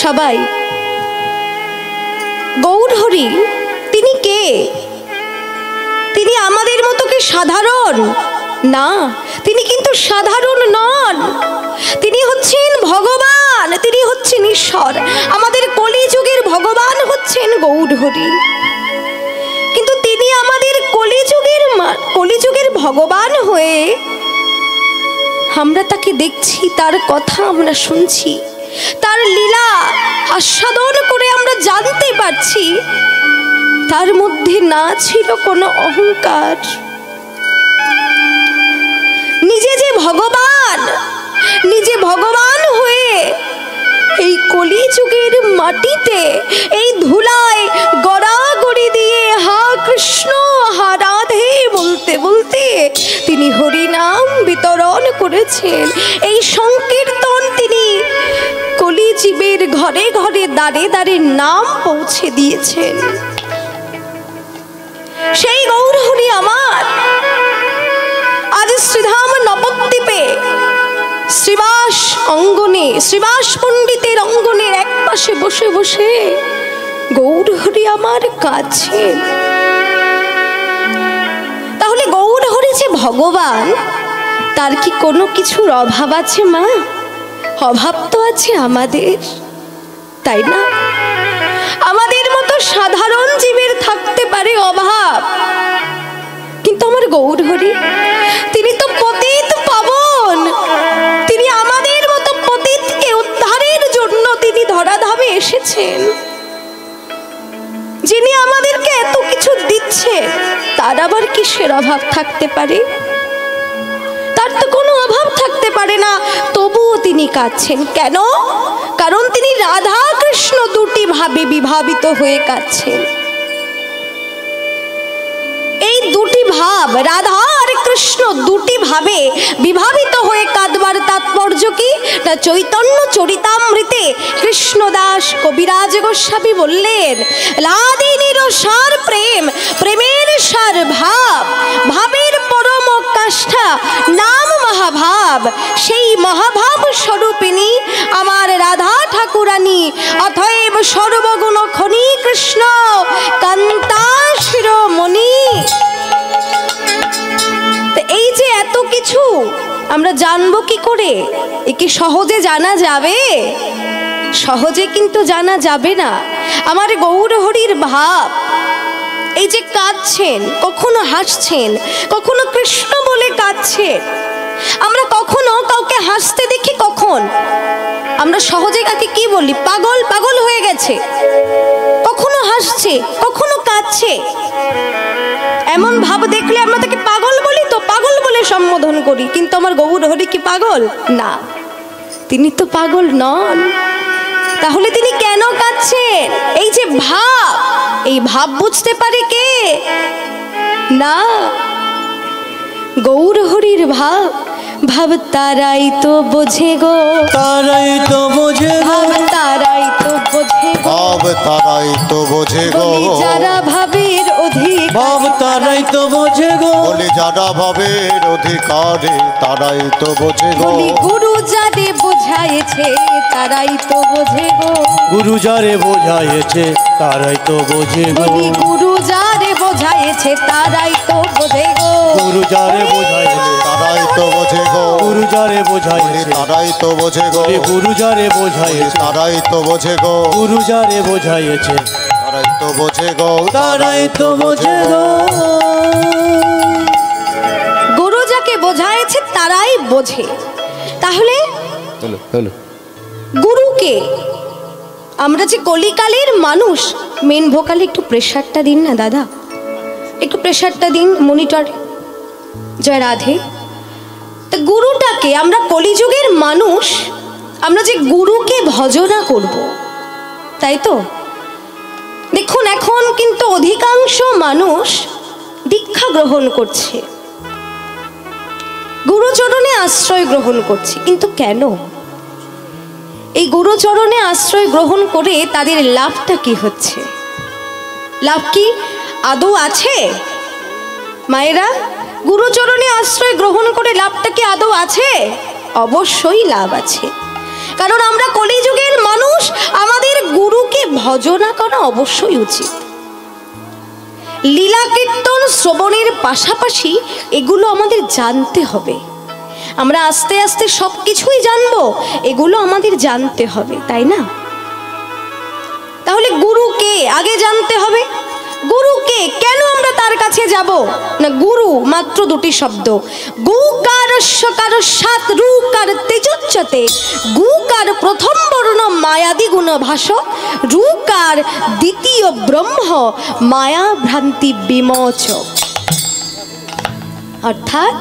সবাই, গৌরহরি তিনি কে? তিনি আমাদের মতো কি সাধারণ? না, তিনি কিন্তু সাধারণ নন। তিনি হচ্ছেন ভগবান, তিনি হচ্ছেন ঈশ্বর। আমাদের কলিযুগের ভগবান হচ্ছেন গৌরহরি। কিন্তু তিনি আমাদের কলিযুগের ভগবান হয়ে আমরা তাকে দেখছি, তার কথা আমরা শুনছি, তার লীলা আস্বাদন করে আমরা জানতে পারছি তার মধ্যে না ছিল কোনো অহংকার। নিজে ভগবান হয়ে এই কলিযুগের মাটিতে এই ধুলায় গড়াগড়ি দিয়ে হা কৃষ্ণ হা রাধে বলতে বলতে তিনি হরিনাম বিতরণ করেছেন। এই সংকীর্তন তিনি কলিজীবের ঘরে ঘরে দাঁড়ে দাঁড়ে নাম পৌঁছে দিয়েছেন। সেই গৌরহরি আমার আজ শ্রীধাম নবদ্বীপে শ্রীবাস অঙ্গনে, শ্রীবাস পণ্ডিতের অঙ্গনের এক পাশে বসে বসে গৌরহরি আমার কাছেন। তাহলে গৌরহরি যে ভগবান, তার কি কোনো কিছুর অভাব আছে মা? অভাব তো আছে আমাদের, তাই না? আমাদের মতো সাধারণ জীবের থাকতে পারে অভাব, কিন্তু আমার গৌরহরি তিনি তো পতিত পাবন। তিনি আমাদের মতো পতিতকে উদ্ধারের জন্য তিনি ধরাধামে এসেছেন। যিনি আমাদেরকে এত কিছু দিচ্ছে, তার আবার কিসের অভাব থাকতে পারে? তার তো কোনো অভাব থাকতে পারে না, তবুও তিনি কাঁদছেন কেন? কারণ তিনি রাধা কৃষ্ণ দুটি ভাবে বিভাবিত হয়ে কাঁদছেন। এই দুটি ভাব, রাধা আর কৃষ্ণ দুটি ভাবে বিভাবিত হয়ে কাঁদবার তাৎপর্য কি? না, চৈতন্য চরিতামৃতে কৃষ্ণদাস কবিরাজ গোস্বামী বললেন, লাদিনীর সার প্রেম, প্রেমের সার ভাব, ভাবের পরম কাষ্ঠা নাম মহাভাব। সেই মহাভাব স্বরূপিণী আমার রাধা ঠাকুরানী, অতএব সর্বগুণ খনি কৃষ্ণ কান্তা শিরোমণি। এই যে এত কিছু আমরা জানবো কি করে? একে সহজে জানা যাবে? সহজে কিন্তু জানা যাবে না। আমার গৌরহরির ভাব, এই যে কাঁদছেন, কখনো হাসছেন, কখনো কৃষ্ণ বলে কাঁদছেন। আমরা কখনো কাউকে হাসতে দেখি, কখন আমরা সহজে কাকে কি বলি? পাগল, পাগল হয়ে গেছে। কখনো হাসছে, কখনো কাঁদছে। এমন ভাব দেখলে আমরা তাকে পাগল বলি, তো পাগল বলে সম্বোধন করি। কিন্তু আমার গৌরহরি কি পাগল? না, তিনি তো পাগল নন। তাহলে তিনি কেন কাঁদছেন? এই যে ভাব, এই ভাব বুঝতে পারে কে? না, গৌরহরির ভাব, ভাব তারাই তো বোঝে গো, তারাই তো বোঝে গো, তারাই তো বোঝে গো, ভাব তারাই তো বোঝে গো, যারা ভাবের অধিক, ভাব তারাই তো বোঝে গো, বলে যারা ভাবের অধিকারে তারাই তো বোঝে গো, গুরু যারে বোঝাইছে তারাই তো বোঝে গো, গুরু যারে বোঝাইছে তারাই তো বোঝে গো, গুরু যারে বোঝাইছে তারাই তো বোঝে গো, গুরু যারে বোঝাইছে তারাই তো বোঝে গো, গুরু যারে বোঝাইছে তারাই তো বোঝে গো, গুরু যারে বোঝাইছে তারাই তো বোঝে গো, গুরু যারে বোঝাইছে তারাই তো বোঝে গো, তারাই তো বোঝে গো। গুরু যাকে বোঝাইছে তারাই বোঝে। তাহলে গুরুকে আমরা যে কলিকালের মানুষ, মেন ভোকালে একটু প্রেশারটা দিন না দাদা, একটু প্রেশারটা দিন মনিটর। জয় রাধে। তো গুরুটাকে আমরা কলিযুগের মানুষ, আমরা যে গুরুকে ভজনা করব, তাই তো? দেখুন, এখন কিন্তু অধিকাংশ মানুষ দীক্ষা গ্রহণ করছে, গুরুচরণে আশ্রয় গ্রহণ করছে। কিন্তু কেন? এই গুরুচরণে আশ্রয় গ্রহণ করে তাদের লাভটা কি হচ্ছে? লাভ কি আদৌ আছে? মায়েরা, গুরুচরণে আশ্রয় গ্রহণ করে লাভটা কি আদৌ আছে? অবশ্যই লাভ আছে। কারণ আমরা কলিযুগের মানুষ, আমাদের গুরুকে ভজনা করা অবশ্যই উচিত। লীলা কীর্তন শ্রবণের পাশাপাশি এগুলো আমাদের জানতে হবে। আমরা আস্তে আস্তে সব কিছুই জানবো, এগুলো আমাদের জানতে হবে, তাই না? তাহলে গুরুকে আগে জানতে হবে। গুরুকে কেন আমরা তার কাছে যাব না? গুরু মাত্র দুটি শব্দ, গুকার সকার সাত রুকার তেজোচ্চতে। গুকার প্রথম বর্ণ মায়াদি গুণ ভাষ, রুকার দ্বিতীয় ব্রহ্ম মায়া ভ্রান্তি বিমোচ। অর্থাৎ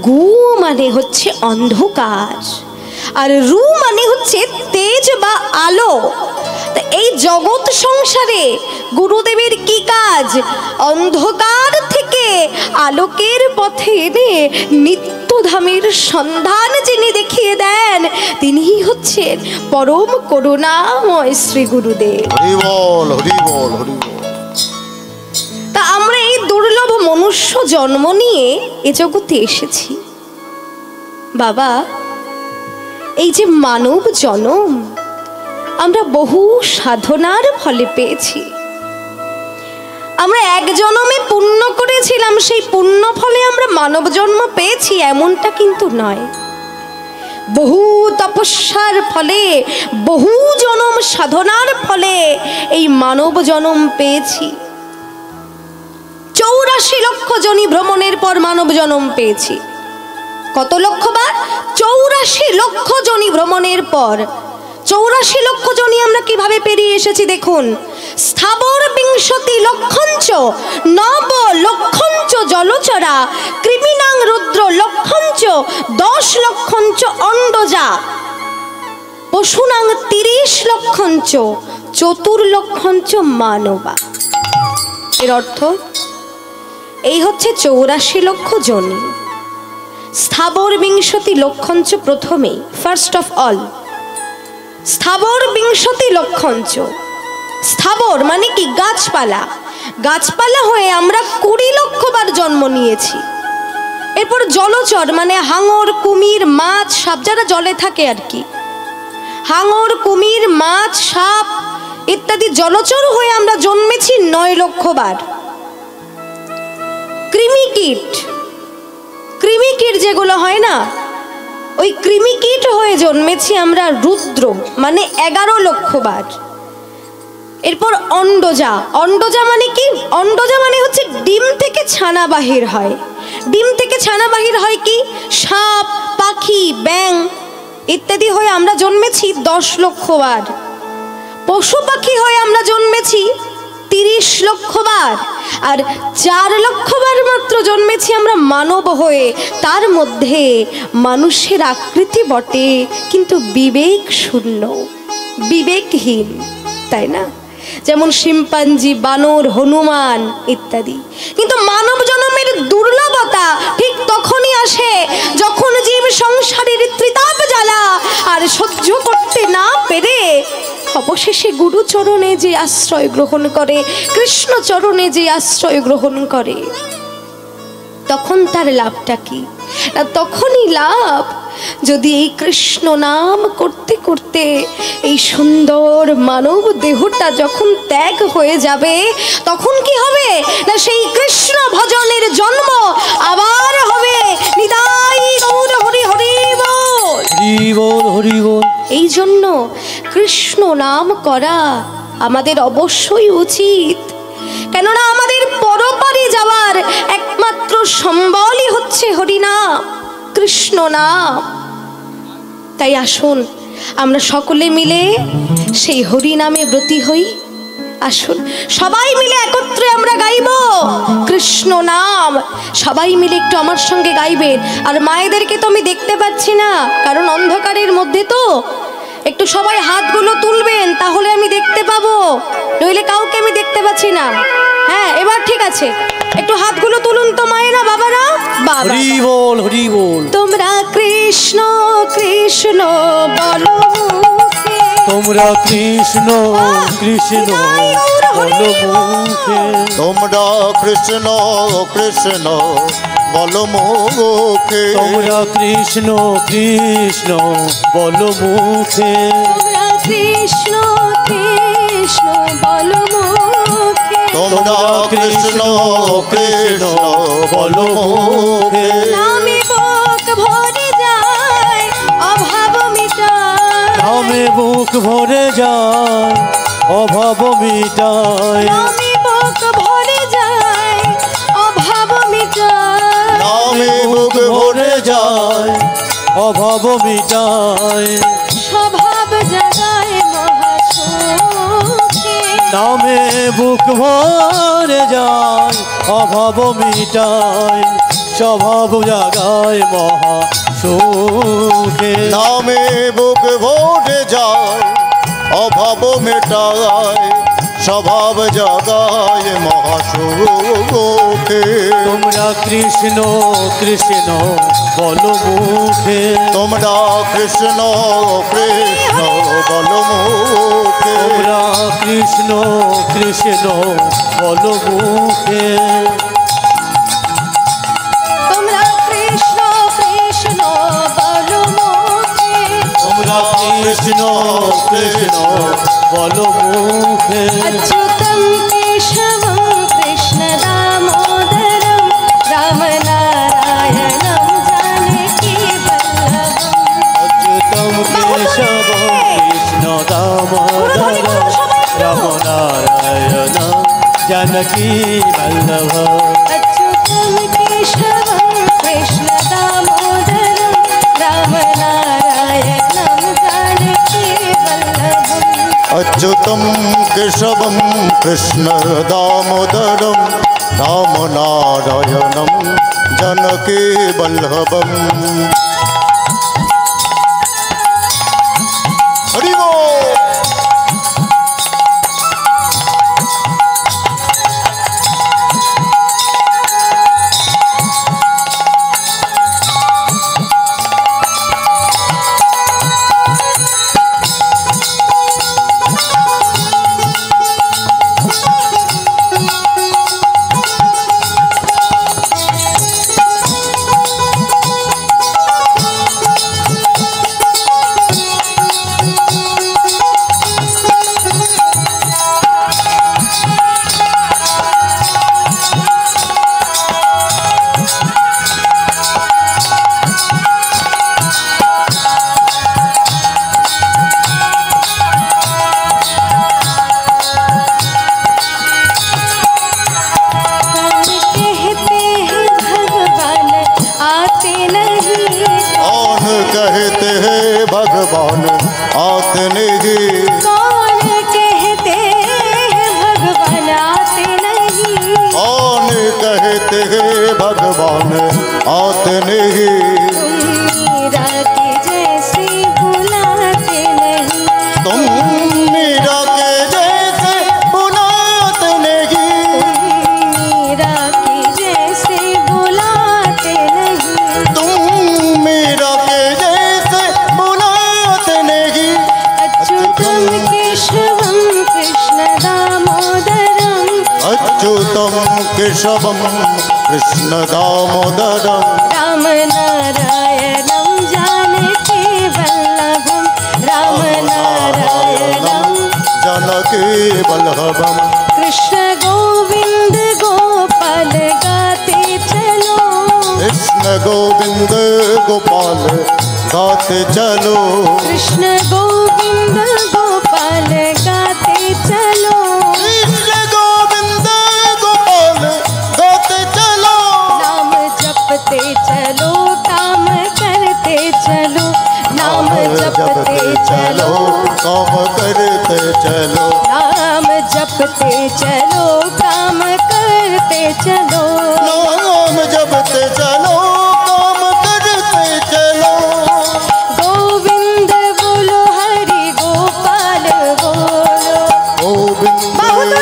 গু মানে হচ্ছে অন্ধকার, আর রু মানে হচ্ছে তেজ বা আলো। এই জগৎ সংসারে গুরুদেবের কি কাজ? অন্ধকার থেকে আলোকের পথে এনে নিত্যধামের সন্ধান যিনি দেখিয়ে দেন, তিনিই হচ্ছেন পরম করুণাময় শ্রী গুরুদেব। হরি বল, হরি বল, হরি বল। তা আমরা এই দুর্লভ মনুষ্য জন্ম নিয়ে এ জগতে এসেছি বাবা। এই যে মানব জন্ম আমরা বহু সাধনার ফলে পেয়েছি। আমরা এক জন্মে পুণ্য করেছিলাম, সেই পুণ্য ফলে আমরা মানব জন্ম পেয়েছি এমনটা কিন্তু নয়। বহু তপস্যার ফলে, বহু জন্ম সাধনার ফলে এই মানব জন্ম পেয়েছি। 84 লক্ষ জনি ভ্রমণের পর মানব জন্ম পেয়েছি। কত লক্ষবার? 84 লক্ষ জনি ভ্রমণের পর। 84 লক্ষ জনি আমরা কিভাবে পেরিয়ে এসেছি দেখুন। স্থাবর বিংশতি লক্ষঞ্চ নব লক্ষঞ্চ জলচরা, কৃমিনাং রুদ্র লক্ষঞ্চ 10 লক্ষঞ্চ অন্ডজা, পশুনাং 30 লক্ষঞ্চ চতুর্লক্ষঞ্চ মানবা। এর অর্থ এই হচ্ছে 84 লক্ষ জনি। স্থাবর বিংশতি লক্ষঞ্চ প্রথমেই, ফার্স্ট অফ অল স্থাবর বিংশতি লক্ষঞ্চ। স্থাবর মানে কি? গাছপালা। গাছপালা হয়ে আমরা 20 লক্ষবার জন্ম নিয়েছি। এরপর জলচর মানে হাঙর, কুমির, মাছ, সাপ, যারা জলে থাকে আর কি। হাঙর, কুমির, মাছ, সাপ ইত্যাদি জলচর হয়ে আমরা জন্মেছি 9 লক্ষবার। কৃমিকীট, কৃমিকীট যেগুলো হয় না, ওই কৃমিকীট হয়ে জন্মেছি আমরা রুদ্র মানে 11 লক্ষবার। এরপর অন্ডজা। অন্ডজা মানে কি? অন্ডজা মানে হচ্ছে ডিম থেকে ছানা বাহির হয়। ডিম থেকে ছানা বাহির হয় কি? সাপ, পাখি, ব্যাং ইত্যাদি হয়ে আমরা জন্মেছি 10 লক্ষবার। পশু পাখি হয়ে আমরা জন্মেছি 30 লক্ষবার। আর 4 লক্ষবার মাত্র জন্মেছি আমরা মানব হয়ে। তার মধ্যে মানুষের আকৃতি বটে, কিন্তু বিবেক শূন্য, বিবেকহীন, তাই না? যেমন শিম্পাঞ্জি, বানর, হনুমান ইত্যাদি। কিন্তু মানব জন্মের দুর্লভতা ঠিক তখনই আসে যখন জীব সংসারের ত্রিতাপ জ্বালা আর সহ্য করতে না পেরে অবশেষে গুরুচরণে যে আশ্রয় গ্রহণ করে, কৃষ্ণ চরণে যে আশ্রয় গ্রহণ করে, তখন তার লাভটা কি? না তখনই লাভ যদি এই কৃষ্ণ নাম করতে করতে এই সুন্দর মানব দেহটা যখন ত্যাগ হয়ে যাবে, তখন কি হবে? না সেই কৃষ্ণ ভজনের জন্ম আবার হবে। নিতাই গৌর হরি হরি বল, হরি বল, হরি বল। এই জন্য কৃষ্ণ নাম করা আমাদের অবশ্যই উচিত। কেননা আমাদের পরপারে যাওয়ার একমাত্র সম্বলই হচ্ছে হরিনাম, কৃষ্ণ নাম। তাই আসুন আমরা সকলে মিলে সেই হরিনামে ব্রতী হই। আসুন সবাই মিলে একত্রে আমরা গাইব কৃষ্ণ নাম। সবাই মিলে একটু আমার সঙ্গে গাইবেন। আর মায়েদেরকে তো আমি দেখতে পাচ্ছি না, কারণ অন্ধকারের মধ্যে তো। একটু সবাই হাতগুলো তুলবেন, তাহলে আমি দেখতে পাবো, নইলে কাউকে আমি দেখতে পাচ্ছি না। হ্যাঁ, এবার ঠিক আছে, একটু হাতগুলো তুলুন তো মায়েরা, বাবারা। বাবা হরি বল, হরি বল। তোমরা কৃষ্ণ কৃষ্ণ বলো মুখে, তোমরা কৃষ্ণ কৃষ্ণ বলো মুখে, তোমরা কৃষ্ণ কৃষ্ণ বলো মুখে তোমরা কৃষ্ণ কৃষ্ণ বলো মুখে তোমরা কৃষ্ণ কৃষ্ণ বলো মুখে তোমরা কৃষ্ণ কৃষ্ণ বলো মুখে নামে বুক ভরে যায় অভাব মিটায় নামে বুক ভরে যায় অভাব মিটায় নামে বুক ভরে যায় অভাব মিটায় নামে বুক ভরে যায় অভাব মিটায় স্বভাব জাগায় মহাসুখে নামে বুক ভরে যায় অভাব মিটায় স্বভাব জাগায় মহা সুখে নামে বুক ভরে যায় অভাব মেটায় স্বভাব জাগায় মহাসুখে তোমরা কৃষ্ণ কৃষ্ণ বলো মুখে তোমরা কৃষ্ণ কৃষ্ণ বলো মুখে তোমরা কৃষ্ণ কৃষ্ণ বলো মুখে তোমরা কৃষ্ণ কৃষ্ণ বলো মুখে তোমরা কৃষ্ণ কৃষ্ণ বলো মুখে अच्युतं केशवं कृष्णदामोदरं रामनारायणं जानकीवल्लभम् अच्युतं केशवं कृष्ण दामोदरं रामनारायणं जानकी वल्लभ अच्युतं केशवं कृष्णदामोदरं रामनारायणं जानकीवल्लभम् अच्युतं केशवं कृष्ण दामोदरं रामनारायणं जानकी वल्लभम् हरि बोल कहते हैं भगवान आते नहीं कौन कहते हैं भगवान आते नहीं कौन कहते हैं भगवान आते नहीं मीरा के जैसे बुलाते नहीं तुम मीरा के जैसे बुलाते नहीं मीरा के जैसे बुलाते नहीं तुम मीरा के जैसे बुलाते नहीं अच्युतं केशवं कृष्णदामोदरं अच्युतं केशवं कृष्ण दामोदरं रामनारायणं जानकीवल्लभं रामनारायणं जानकी वल्लभम् कृष्ण गोविंद गोपाल गाते चलो कृष्ण गोविंद गोपाल गाते चलो कृष्ण गोविंद गोपाल गाते चलो कृष्ण गोविंद गोपाल गाते चलो नाम जपते चलो काम करते चलो नाम जपते चलो काम करते चलो नाम जपते चलो काम करते चलो नाम जपते चलो काम करते चलो गोविंद बोलो हरि गोपाल बोलो गोविंद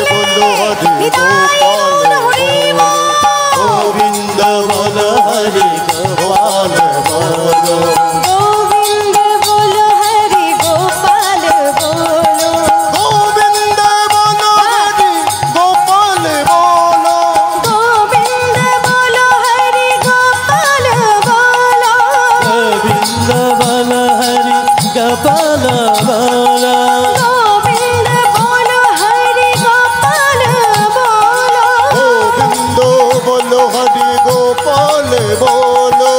बोलो हरि गोपाल बोलो गोविंद बोलो हरि गोपाल बोलो गोविंद बोलो हरि गोपाल बोलो गोविंद बोलो हरि गोपाल बोलो गोविंद बोलो हरि गोपाल গোপাল বল গোবিন্দ বলো হরি গোপাল বলো গোবিন্দ বলো হরি গোপাল বলো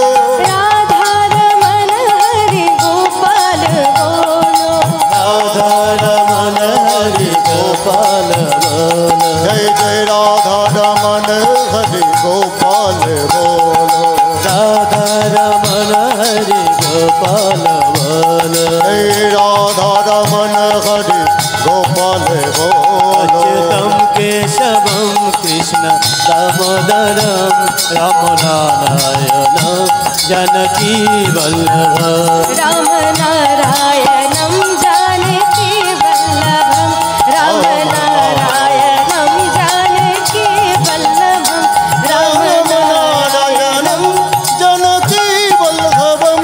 রাধারমণ হরি গোপাল বলো রাধারমণ হরি গোপাল বল জয় জয় রাধা রমণ হরি গোপাল বলো রাধারমণ হরি গোপাল বল জয় রাধা রমণ হরি গোপাল বলো अच्युतं केशवं कृष्ण दामोदरं रामनारायणं जानकी वल्लभ राम नारायणं जानकी वल्लभं राम नारायणं जानकी वल्लभं राम নারায়ণম জনকী বল্লভম।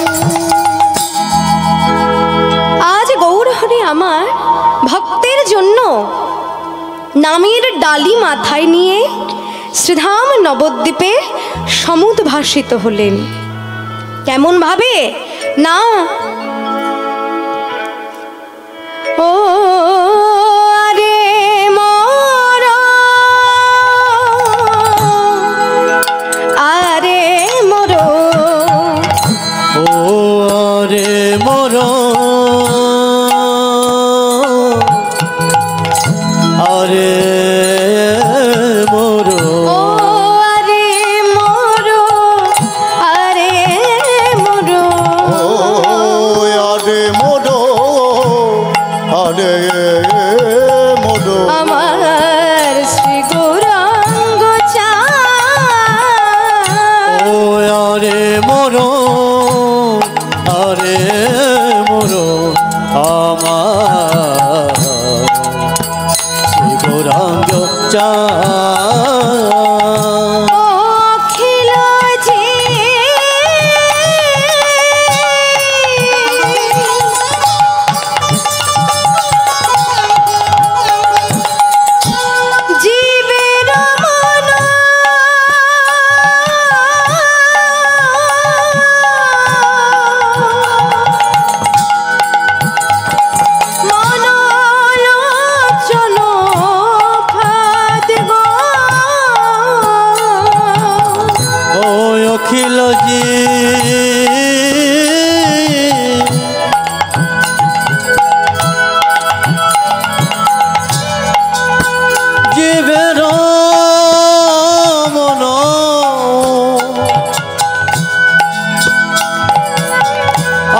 আজ গৌরহরি আমার ভক্তের জন্য নামের ডালি মাথায় নিয়ে শ্রীধাম নবদ্বীপে সমুদ্ভাসিত হলেন। কেমন ভাবে না ও আরে মোর আরে মোর ও রে মোর আরে মোর ও আরে মোর আরে মোর ও আরে মোডো আরে মোডো আমার শ্রী গৌরাঙ্গ ও আরে মোর আরে মোর আমার শ্রী গৌরাঙ্গ চা অখিল যে জীবের মন মনোলোচন ফাদ গো ও অখিল জি জীবের মন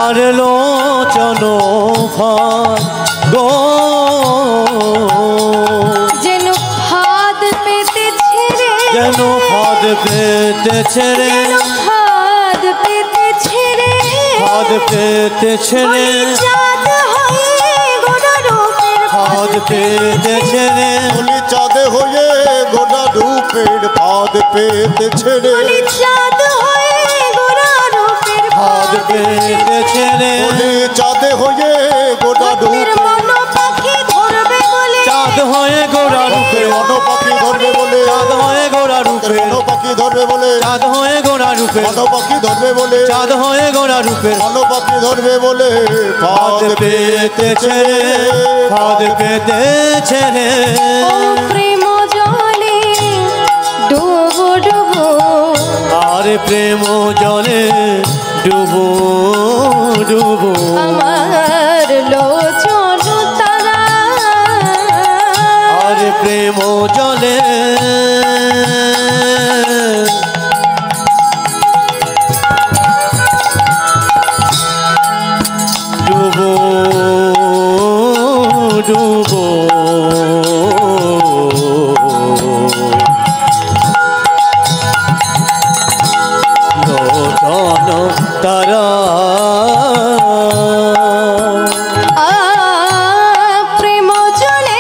আর লোচন ফাদ গো যেন ফাদ পেতেছে রে যেন ফাদ পেতেছে রে ফাদ পেতেছে রে ফাদ পেতেছে রে চাঁদ হয়ে গোটা রূপের ফাদ পেতেছে রে বলি চাঁদে হয়ে গোটা রূপের ফাঁদ পেতেছে রে বলি চাঁদ হয়ে গোটা রূপের ফাদ পেতেছে রে বলি চাঁদে হয়ে গোটা রূপের রূপের মন পাখি ধরবে বলে চাঁদ হয়ে গোড়া রূপে মন পাখি ধরবে বলে চাঁদ হয়ে গোড়া রূপে মন পাখি ধরবে বলে চাঁদ হয়ে গোড়া রূপে মন পাখি ধরবে বলে চাঁদ হয়ে গোড়া রূপে মন পাখি ধরবে বলে ফাদ পেতেছে রে ফাদ পেতেছে রে ও প্রেম জলে ডুবো ডুবো আর প্রেম জলে ডুবো ডুবো আমার লোচন তারা আর প্রেম জলে ডুবো ডুবো লোচন তারা প্রেম জলে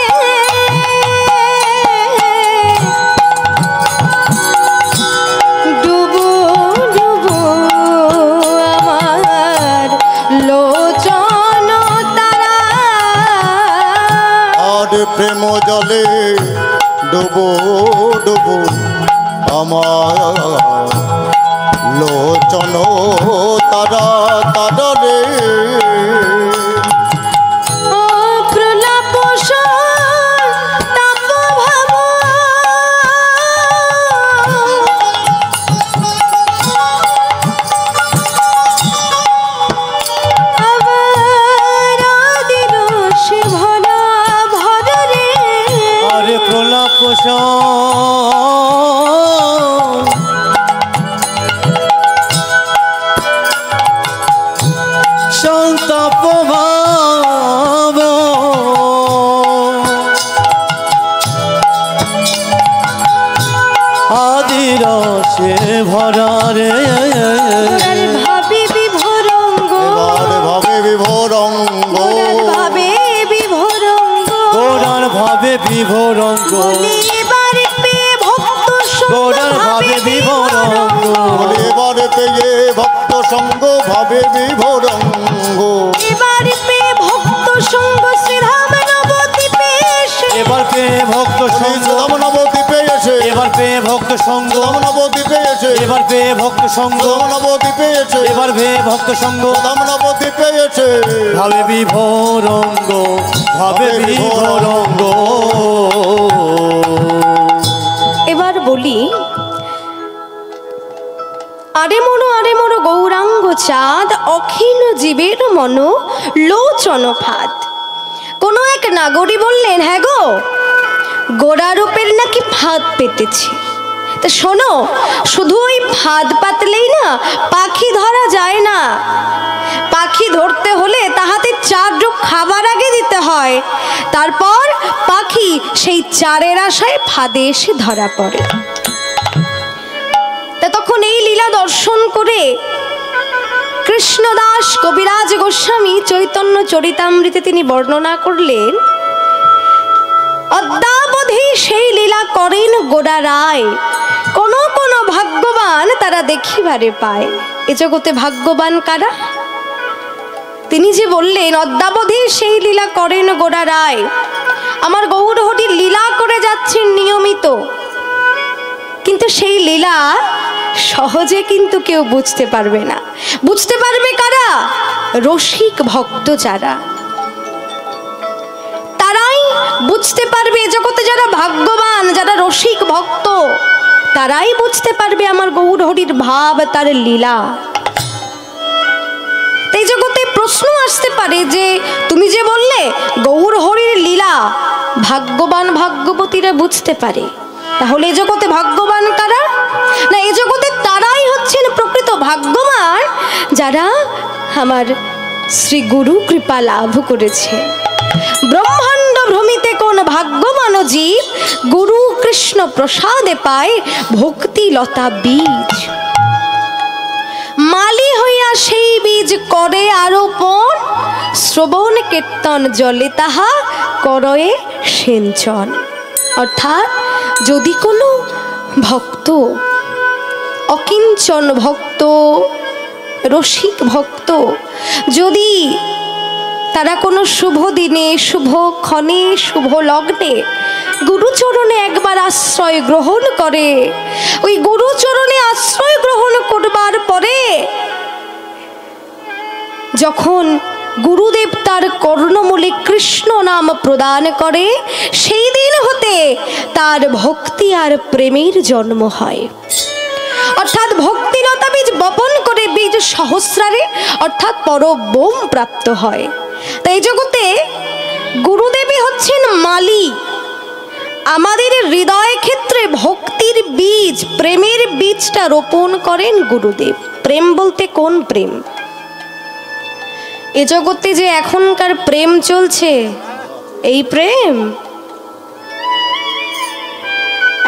ডুবো ডুবো আমার লোচন তারা আর প্রেম জলে ডুবো ডুবো আমার লোচন তারা তারা রে ধরা রে গোড়ার ভাবে বিভোর অঙ্গ, এবার ভাবে বিভোর অঙ্গ, গোড়ার ভাবে বিভোর অঙ্গ, গোড়ার ভাবে বিভোর অঙ্গ, বলে এবার পেয়ে ভক্ত সঙ্গ গোড়ার ভাবে বিভোর অঙ্গ, বলে এবার পেয়ে ভক্ত সঙ্গ ভাবে বিভোর অঙ্গ, এবার পেয়ে ভক্ত সঙ্গ শ্রীধাম নবদ্বীপে এসে, এবার পেয়ে ভক্ত সঙ্গ, শ্রীধাম নবদ্বীপে এসে, এবার পেয়ে ভক্ত সঙ্গ, শ্রীধাম নবদ্বীপে এসে, এবার পেয়ে ভক্ত সঙ্গ, শ্রীধাম নবদ্বীপে এসে, এবার পেয়ে ভক্ত সঙ্গ, শ্রীধাম নবদ্বীপে এসে, ভাবে বিভোর অঙ্গ, ভাবে বিভোর অঙ্গ। এবার বলি, আরে মনো গৌরাঙ্গ চাঁদ, অখিল জীবের মন লোচন ফাঁদ। কোনো এক নাগরী বললেন, হ্যাঁ গো, গোড়ারূপের নাকি ফাঁদ পেতেছে। তা শোনো, শুধু ওই ফাঁদ পাতলেই না পাখি ধরা যায় না। পাখি ধরতে হলে তাহাতে 4 রূপ খাবার আগে দিতে হয়, তারপর পাখি সেই চারের আশায় ফাঁদে এসে ধরা পড়ে। তা তখন এই লীলা দর্শন করে কৃষ্ণদাস কবিরাজ গোস্বামী চৈতন্য চরিতামৃতে তিনি বর্ণনা করলেন, অদ্যাবধি সেই লীলা করেন গোড়া রায়, কোন কোন ভাগ্যবান তারা দেখিবারে পায়। এ জগতে ভাগ্যবান কারা? তিনি যে বললেন অদ্যাবধি সেই লীলা করেন গোড়া রায়, আমার গৌরহরি লীলা করে যাচ্ছেন নিয়মিত, কিন্তু সেই লীলা সহজে কিন্তু কেউ বুঝতে পারবে না। বুঝতে পারবে কারা? রসিক ভক্ত যারা, তারাই বুঝতে পারবে। জগতে যারা ভাগ্যবান, যারা রসিক ভক্ত, তারাই বুঝতে পারবে আমার গৌরহরির ভাব, তার লীলা। এই জগতে প্রশ্ন আসতে পারে যে তুমি যে বললে গৌরহরির লীলা ভাগ্যবান ভাগ্যবতীরা বুঝতে পারে, তাহলে এ জগতে ভাগ্যবান কারা? না, এ জগতে তারাই হচ্ছেন প্রকৃত ভাগ্যবান যারা আমার শ্রী গুরু কৃপা লাভ করেছে। ব্রহ্মাণ্ড ভ্রমিতে কোন ভাগ্যবান জীব গুরু কৃষ্ণ প্রসাদে পায় ভক্তি লতা বীজ। মালি হইয়া সেই বীজ করে আরোপণ, শ্রবণ কীর্তন জলে তাহা করয়ে সিঞ্চন। অর্থাৎ যদি কোনো ভক্ত, অকিঞ্চন ভক্ত, রসিক ভক্ত, যদি তারা কোনো শুভ দিনে, শুভ ক্ষণে, শুভ লগ্নে গুরুচরণে একবার আশ্রয় গ্রহণ করে, ওই গুরুচরণে আশ্রয় গ্রহণ করবার পরে যখন গুরুদেব তার কর্ণমূলে কৃষ্ণ নাম প্রদান করে, সেই দিন হতে তার ভক্তি আর প্রেমের জন্ম হয়। অর্থাৎ ভক্তিলতা বীজ বপন করে বীজ সহস্রারে অর্থাৎ পরব্রহ্ম প্রাপ্ত হয়। তাই জগতে গুরুদেবী হচ্ছেন মালি। আমাদের হৃদয় ক্ষেত্রে ভক্তির বীজ, প্রেমের বীজটা রোপণ করেন গুরুদেব। প্রেম বলতে কোন প্রেম? এ জগতে যে এখনকার প্রেম চলছে, এই প্রেম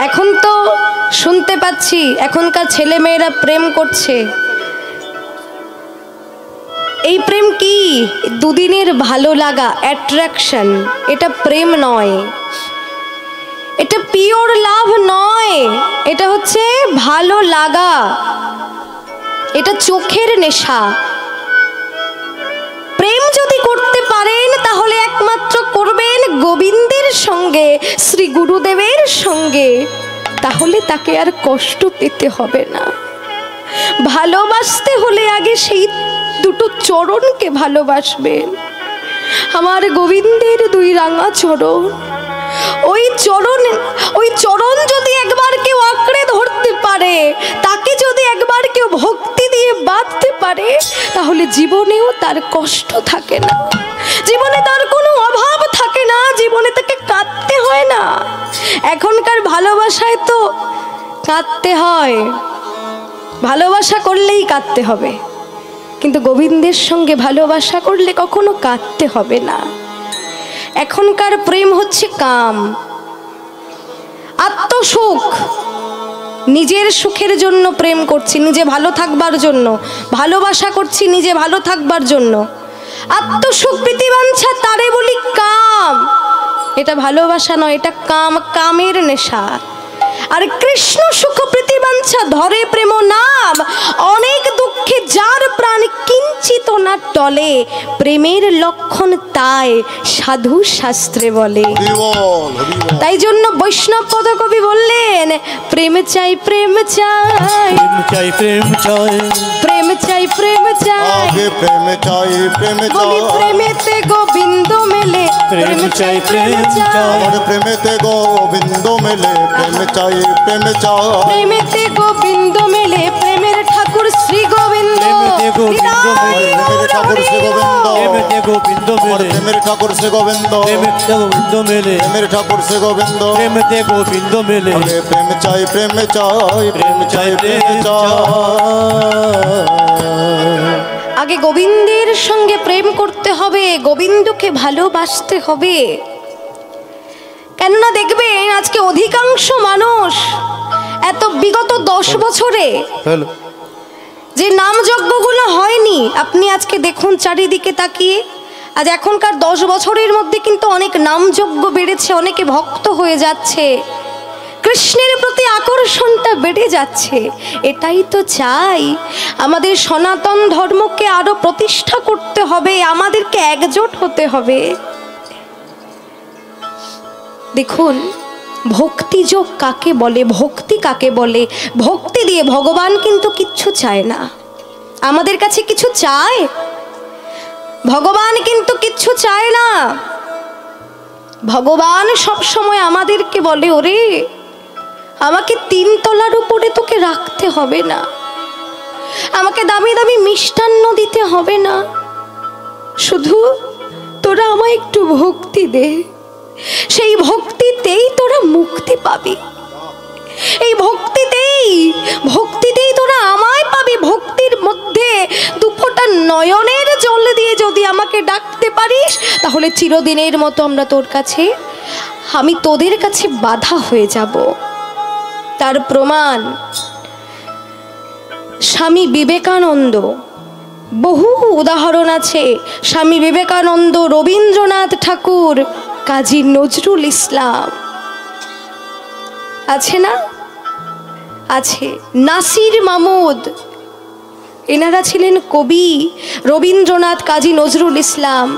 এখন তো শুনতে পাচ্ছি এখনকার ছেলে মেয়েরা প্রেম করছে। এই প্রেম কি? দুদিনের ভালো লাগা, অ্যাট্রাকশন। এটা প্রেম নয়, এটা পিওর লাভ নয়, এটা হচ্ছে ভালো লাগা, এটা চোখের নেশা। প্রেম যদি করতে পারেন তাহলে একমাত্র করবেন গোবিন্দের সঙ্গে, শ্রী গুরুদেবের সঙ্গে, তাহলে তাকে আর কষ্ট পেতে হবে না। ভালোবাসতে হলে আগে সেই দুটো চরণকে ভালোবাসবেন, আমার গোবিন্দের 2 রাঙা চরণ। ওই চরণ যদি একবার কেউ আঁকড়ে ধরতে পারে, তাকে যদি একবার কেউ ভক্তি দিয়ে বাঁধতে পারে, তাহলে জীবনেও তার কষ্ট থাকে না, জীবনে তার কোনো অভাব থাকে না, জীবনে তাকে কাঁদতে হয় না। এখনকার ভালোবাসায় তো কাঁদতে হয়, ভালোবাসা করলেই কাঁদতে হবে, কিন্তু গোবিন্দের সঙ্গে ভালোবাসা করলে কখনো কাঁদতে হবে না। এখনকার প্রেম হচ্ছে কাম, আত্মসুখ, নিজের সুখের জন্য প্রেম করছি, নিজে ভালো থাকবার জন্য, ভালোবাসা করছি নিজে ভালো থাকবার জন্য। আত্মসুখ প্রীতিবাঞ্ছা তারে বলি কাম, এটা ভালোবাসা নয়, এটা কাম, কামের নেশা। আর কৃষ্ণ সুখ প্রীতিবাঞ্ছা ধরে প্রেম নাম, অনেক দুঃখে যার প্রাণ কিঞ্চিত না টলে, প্রেমের লক্ষণ তাই সাধু শাস্ত্রে বলে। তাই জন্য বৈষ্ণব পদকবি বললেন, প্রেম চাই প্রেম চাই, প্রেম চাই প্রেম চাই, প্রেম চাই প্রেম চাই, প্রেম চাই প্রেম বলি চাই, প্রেমেতে গোবিন্দ মেলে, প্রেম চাই প্রেম চাই, আমার প্রেমেতে গোবিন্দ মেলে, প্রেম চাই প্রেম চাই, প্রেমেতে গোবিন্দ মেলে, প্রেমের ঠাকুর শ্রী গোবিন্দ, প্রেমেতে গোবিন্দ মেলে, প্রেমের ঠাকুর শ্রী গোবিন্দ, প্রেমেতে গোবিন্দ মেলে, প্রেমের ঠাকুর শ্রী গোবিন্দ, প্রেমেতে গোবিন্দ মেলে, প্রেমের ঠাকুর শ্রী গোবিন্দ, প্রেমেতে গোবিন্দ মেলে, প্রেম চাই প্রেম চাই, প্রেম চাই প্রেম চাই। আগে গোবিন্দের সঙ্গে প্রেম করতে হবে, গোবিন্দকে ভালোবাসতে হবে। কেননা দেখবেন আজকে অধিকাংশ মানুষ এত বিগত 10 বছরে যে নামযজ্ঞগুলো হয়নি, আপনি আজকে দেখুন চারিদিকে তাকিয়ে, আজ এখনকার 10 বছরের মধ্যে কিন্তু অনেক নামযজ্ঞ বেড়েছে, অনেকে ভক্ত হয়ে যাচ্ছে, কৃষ্ণের প্রতি আকর্ষণটা বেড়ে যাচ্ছে। এটাই তো চাই, আমাদের সনাতন ধর্মকে আরো প্রতিষ্ঠা করতে হবে, আমাদেরকে একজোট হতে হবে। দেখুন ভক্তিযোগ কাকে বলে, ভক্তি কাকে বলে? ভক্তি দিয়ে ভগবান কিন্তু কিচ্ছু চায় না, আমাদের কাছে কিছু চায়? ভগবান কিন্তু কিচ্ছু চায় না। ভগবান সব সময় আমাদেরকে বলে, ওরে আমাকে 3 তলার উপরে তোকে রাখতে হবে না, আমাকে দামি দামি মিষ্টান্ন দিতে হবে না, শুধু তোরা আমায় একটু ভক্তি দে, সেই ভক্তিতেই তোরা মুক্তি পাবি, এই ভক্তিতেই তোরা আমায় পাবি। ভক্তির মধ্যে 2 ফোঁটা নয়নের জল দিয়ে যদি আমাকে ডাকতে পারিস, তাহলে চিরদিনের মতো আমি তোদের কাছে বাধা হয়ে যাব। তার প্রমাণ স্বামী বিবেকানন্দ, বহু উদাহরণ আছে। স্বামী বিবেকানন্দ, রবীন্দ্রনাথ ঠাকুর, কাজী নজরুল ইসলাম, আছে না? আছে। নাসির মাহমুদ, এনারা ছিলেন কবি। রবীন্দ্রনাথ, কাজী নজরুল ইসলাম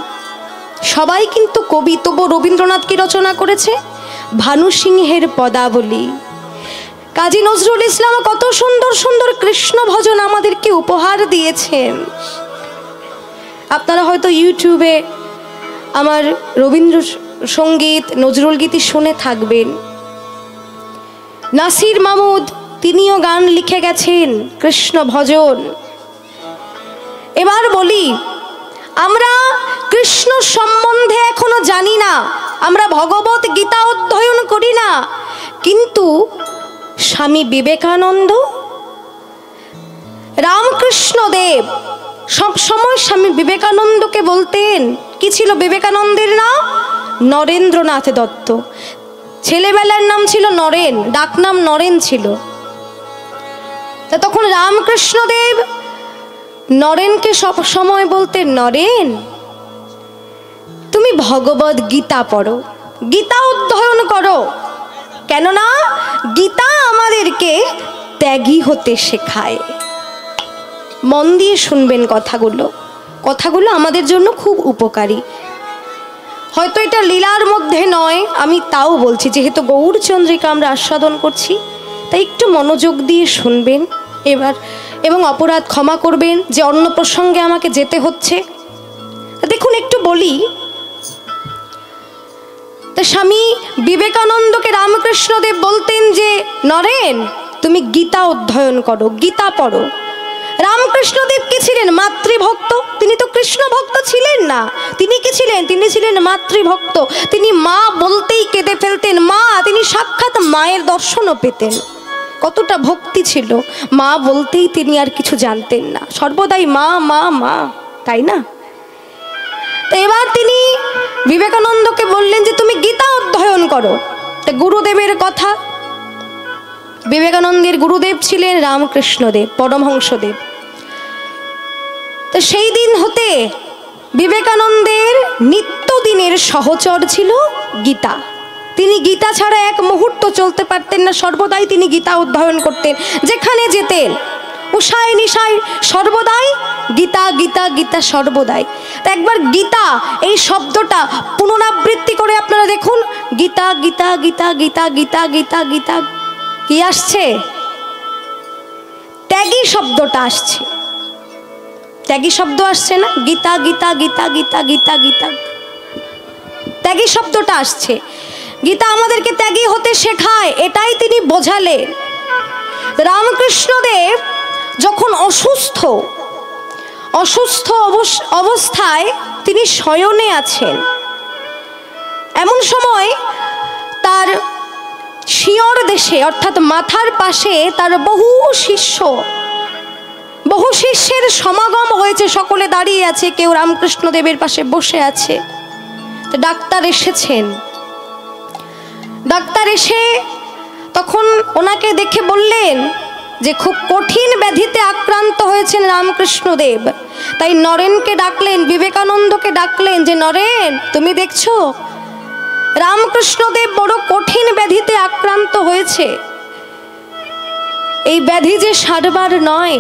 সবাই কিন্তু কবি। তবু রবীন্দ্রনাথ কি রচনা করেছে? ভানু সিংহের পদাবলী। কাজী নজরুল ইসলাম কত সুন্দর সুন্দর কৃষ্ণ ভজন আমাদেরকে উপহার দিয়েছেন। আপনারা হয়তো ইউটিউবে আমার রবীন্দ্র সঙ্গীত, নজরুল গীতি শুনে থাকবেন। নাসির মাহমুদ তিনিও গান লিখে গেছেন কৃষ্ণ ভজন। এবার বলি, আমরা কৃষ্ণ সম্বন্ধে এখনো জানি না, আমরা ভগবত গীতা অধ্যয়ন করি না, কিন্তু স্বামী বিবেকানন্দ, রামকৃষ্ণ দেব সব সময় স্বামী বিবেকানন্দকে বলতেন। কি ছিল বিবেকানন্দের নাম? নরেন্দ্রনাথ দত্ত। ছেলেবেলার নাম ছিল নরেন, ডাকনাম নরেন ছিল। তা তখন রামকৃষ্ণ দেব নরেনকে সব সময় বলতেন, নরেন তুমি ভগবত গীতা পড়ো, গীতা অধ্যয়ন করো, কেননা গীতা আমাদেরকে ত্যাগী হতে শেখায়। মন দিয়ে শুনবেন কথাগুলো আমাদের জন্য খুব উপকারী। হয়তো এটা লীলার মধ্যে নয়, আমি তাও বলছি, যেহেতু গৌরচন্দ্রিকা আমরা আস্বাদন করছি, তাই একটু মনোযোগ দিয়ে শুনবেন এবার, এবং অপরাধ ক্ষমা করবেন যে অন্য প্রসঙ্গে আমাকে যেতে হচ্ছে। দেখুন একটু বলি, তা স্বামী বিবেকানন্দকে রামকৃষ্ণদেব বলতেন যে নরেন তুমি গীতা অধ্যয়ন করো, গীতা পড়ো। রামকৃষ্ণদেব কি ছিলেন? মাতৃভক্ত। তিনি তো কৃষ্ণ ভক্ত ছিলেন না। তিনি কি ছিলেন? তিনি ছিলেন মাতৃভক্ত। তিনি মা বলতেই কেঁদে ফেলতেন। মা, তিনি সাক্ষাৎ মায়ের দর্শনও পেতেন। কতটা ভক্তি ছিল! মা বলতেই তিনি আর কিছু জানতেন না, সর্বদাই মা মা মা, তাই না? তো এবার তিনি বিবেকানন্দকে বললেন যে তুমি গীতা অধ্যয়ন করো। তা গুরুদেবের কথা, বিবেকানন্দের গুরুদেব ছিলেন রামকৃষ্ণদেব, পরমহংসদেব। তো সেই দিন হতে বিবেকানন্দের নিত্যদিনের সহচর ছিল গীতা। তিনি গীতা ছাড়া এক মুহূর্ত চলতে পারতেন না, সর্বদাই তিনি গীতা অধ্যয়ন করতেন। যেখানে যেতেন উষায় নিশায় সর্বদাই গীতা গীতা গীতা সর্বদাই। তো একবার গীতা এই শব্দটা পুনরাবৃত্তি করে আপনারা দেখুন, গীতা গীতা গীতা গীতা গীতা গীতা গীতা, কি আসছে? ত্যাগী শব্দটা আসছে। ত্যাগী শব্দ আসছে না? গীতা গীতা গীতা গীতা গীতা গীতা, ত্যাগী শব্দটা আসছে। গীতা আমাদেরকে ত্যাগী হতে শেখায়, এটাই তিনি বোঝালেন। রামকৃষ্ণদেব যখন অসুস্থ অবস্থায় তিনি শয়নে আছেন, এমন সময় তার শিয়র দেশে অর্থাৎ মাথার পাশে তার বহু শিষ্যের সমাগম হয়েছে। সকলে দাঁড়িয়ে আছে, কেউ রামকৃষ্ণদেবের পাশে বসে আছে। তো ডাক্তার এসেছেন। ডাক্তার এসে তখন ওনাকে দেখে বললেন যে খুব কঠিন ব্যাধিতে আক্রান্ত হয়েছেন রামকৃষ্ণদেব। তাই নরেনকে ডাকলেন, বিবেকানন্দকে ডাকলেন যে নরেন, তুমি দেখছো রামকৃষ্ণদেব বড় কঠিন ব্যাধিতে আক্রান্ত হয়েছে, এই ব্যাধি যে সারবার নয়।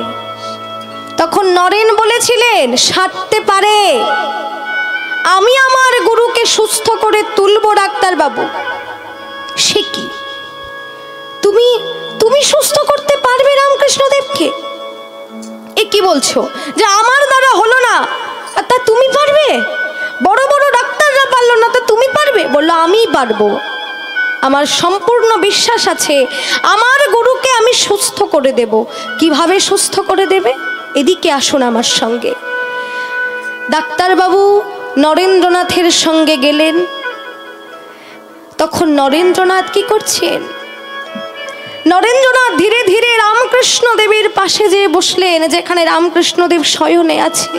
তখন নরেন বলেছিলেন, সারতে পারে, আমি আমার গুরুকে সুস্থ করে তুলব ডাক্তার বাবু। সে কি, তুমি সুস্থ করতে পারবে রামকৃষ্ণদেবকে? এ কি বলছো যে আমার দ্বারা হলো না, তা তুমি পারবে? বড় বড় ডাক্তাররা পারলো না, তা তুমি পারবে? বললো আমি পারবো, আমার সম্পূর্ণ বিশ্বাস আছে, আমার গুরুকে আমি সুস্থ করে দেব। কিভাবে সুস্থ করে দেবে? এদিকে আসুন আমার সঙ্গে। ডাক্তারবাবু নরেন্দ্রনাথের সঙ্গে গেলেন। তখন নরেন্দ্রনাথ কি করছেন? নরেন্দ্রনাথ ধীরে ধীরে রামকৃষ্ণদেবের পাশে যেয়ে বসলেন, যেখানে রামকৃষ্ণদেব শয়নে আছে।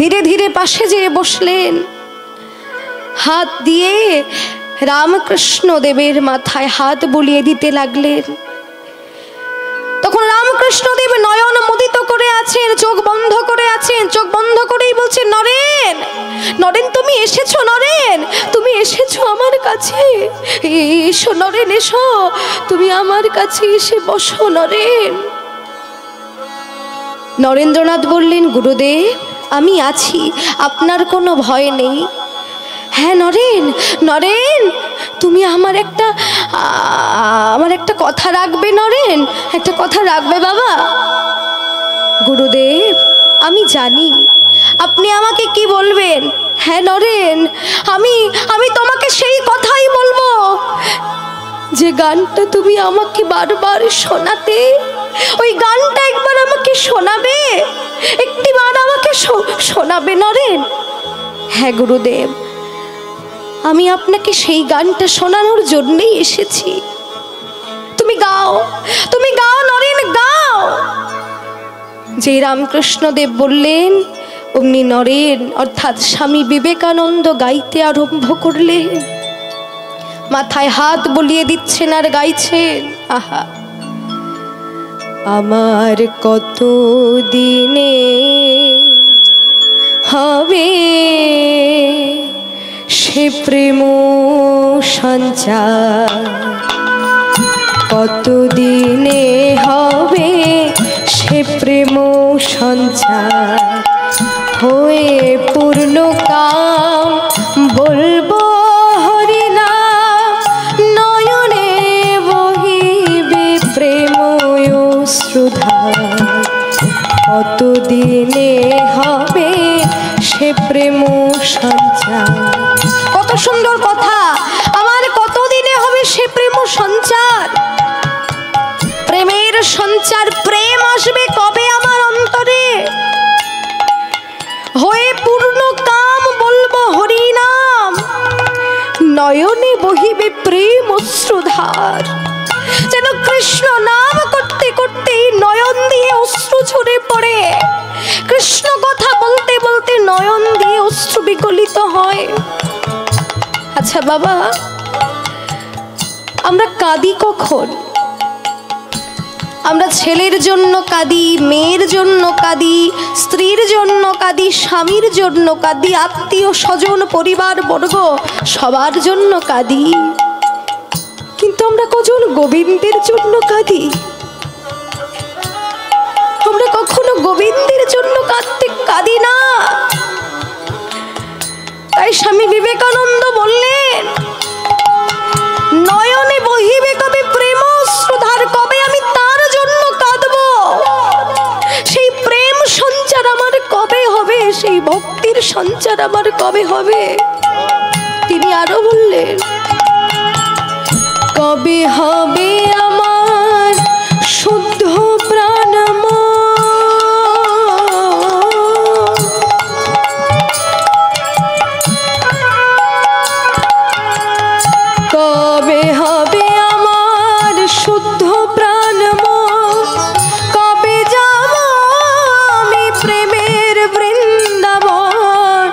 ধীরে ধীরে পাশে যেয়ে বসলেন, হাত দিয়ে রামকৃষ্ণদেবের মাথায় হাত বুলিয়ে দিতে লাগলেন। তখন রামকৃষ্ণদেব নয়ন মুদিত করে আছেন, চোখ বন্ধ করে আছেন। চোখ বন্ধ করেই বলছেন, নরেন, নরেন তুমি এসেছো, নরেন তুমি এসেছো আমার কাছে, এসো নরেন, এসো, তুমি আমার কাছে এসে বসো নরেন। নরেন্দ্রনাথ বললেন, গুরুদেব আমি আছি, আপনার কোনো ভয় নেই। হ্যাঁ নরেন, নরেন তুমি আমার একটা কথা রাখবে নরেন, একটা কথা রাখবে বাবা। গুরুদেব আমি জানি আপনি আমাকে কি বলবেন। হ্যাঁ নরেন, আমি তোমাকে সেই কথাই বলবো যে গানটা তুমি আমাকে বারবার শোনাতে, ওই গানটা একবার আমাকে শোনাবে, একটিবার আমাকে শোনাবে নরেন। হ্যাঁ গুরুদেব, আমি আপনাকে সেই গানটা শোনানোর জন্যই এসেছি। তুমি গাও, তুমি গাও নরেন, গাও। যে রামকৃষ্ণদেব বললেন, অমনি নরেন অর্থাৎ স্বামী বিবেকানন্দ গাইতে আরম্ভ করলেন। মাথায় হাত বুলিয়ে দিচ্ছেন আর গাইছেন, আহা আমার কত দিনে হবে সে প্রেম সঞ্চার, কতদিনে হবে সে প্রেম সঞ্চার, হয়ে পূর্ণ কাম বলবো হরিনাম, নয়নে বহিবে প্রেম অশ্রুধার, কতদিনে হবে সে প্রেম সঞ্চার। কত সুন্দর কথা, আমার কতদিনে হবে সে প্রেম সঞ্চার। প্রেমের সঞ্চার, প্রেম আসবে কবে আমার অন্তরে, হয়ে পূর্ণ কাম বলবো হরিনাম, নয়নে বহিবে প্রেম অশ্রুধার। যেন কৃষ্ণ নাম করতে করতে নয়ন দিয়ে অশ্রু ঝরে পড়ে, কৃষ্ণ কথা বলতে বলতে নয়ন দিয়ে অশ্রু বিগলিত হয়। আচ্ছা বাবা, আমরা কাঁদি কখন? আমরা ছেলের জন্য কাঁদি, মেয়ের জন্য কাঁদি, স্ত্রীর জন্য কাঁদি, স্বামীর জন্য কাঁদি, আত্মীয় স্বজন পরিবার বর্গ সবার জন্য কাঁদি, কিন্তু আমরা কজন গোবিন্দের জন্য কাঁদি? আমরা কখনো গোবিন্দের জন্য কাঁদি না। তাই স্বামী বিবেকানন্দ বললেন, নয়নে বহিবে কবে প্রেম শ্রুধার, কবে আমি তার জন্য কাঁদব, সেই প্রেম সঞ্চার আমার কবে হবে, সেই ভক্তির সঞ্চার আমার কবে হবে? তিনি আরো বললেন, কবে হবে আমার শুদ্ধ প্রাণময়, কবে হবে আমার শুদ্ধ প্রাণময়, কবে যাব আমি প্রেমের বৃন্দাবন,